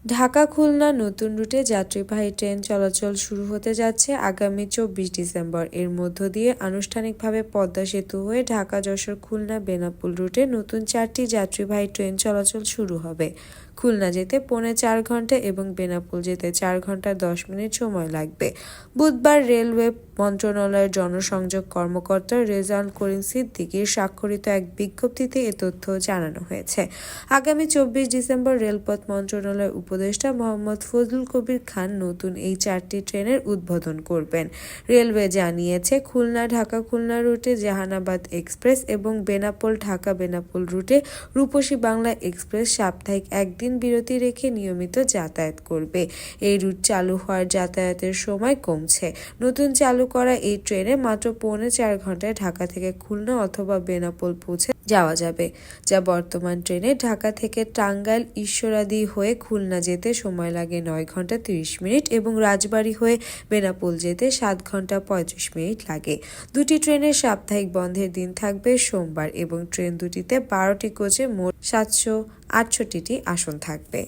ঢাকা খুলনা নতুন রুটে যাত্রীবাহী ট্রেন চলাচল শুরু হতে যাচ্ছে আগামী 24 ডিসেম্বর। এর মধ্য দিয়ে আনুষ্ঠানিকভাবে পদ্মা সেতু হয়ে ঢাকা যশোর খুলনা বেনাপোল রুটে নতুন 4টি যাত্রীবাহী ট্রেন চলাচল শুরু হবে। খুলনা যেতে 4.5 ঘন্টা এবং বেনাপোল যেতে 4 ঘন্টা 10 মিনিট সময় লাগবে। বুধবার রেলওয়ে মন্ত্রণালয়ের জনসংযোগ কর্মকর্তা রেজাউল করিম সিদ্দিকীর স্বাক্ষরিত এক বিজ্ঞপ্তিতে এ তথ্য জানানো হয়েছে। আগামী 24 ডিসেম্বর রেলপথ মন্ত্রণালয়ের উপদেষ্টা মোহাম্মদ ফজলুল কবির খান নতুন এই 4টি ট্রেনের উদ্বোধন করবেন। রেলওয়ে জানিয়েছে, খুলনা ঢাকা খুলনা রুটে জাহানাবাদ এক্সপ্রেস এবং বেনাপোল ঢাকা বেনাপোল রুটে রূপসী বাংলা এক্সপ্রেস সাপ্তাহিক একদিন বিরতি রেখে নিয়মিত যাতায়াত করবে। এই রুট চালু হওয়ার যাতায়াতের সময় কমছে। নতুন চালু করা এই ট্রেনে মাত্র 4.5 ঘন্টায় ঢাকা থেকে খুলনা অথবা বেনাপোল পৌঁছে যাওয়া যাবে, যা বর্তমান ট্রেনে ঢাকা থেকে টাঙ্গাইল ঈশ্বরাদী হয়ে খুলনা যেতে সময় লাগে 9 ঘন্টা 30 মিনিট এবং রাজবাড়ী হয়ে বেনাপোল যেতে 7 ঘন্টা 35 মিনিট লাগে। দুটি ট্রেনের সাপ্তাহিক বন্ধের দিন থাকবে সোমবার এবং ট্রেন দুটিতে 12টি কোচে মোট 768টি আসন থাকবে।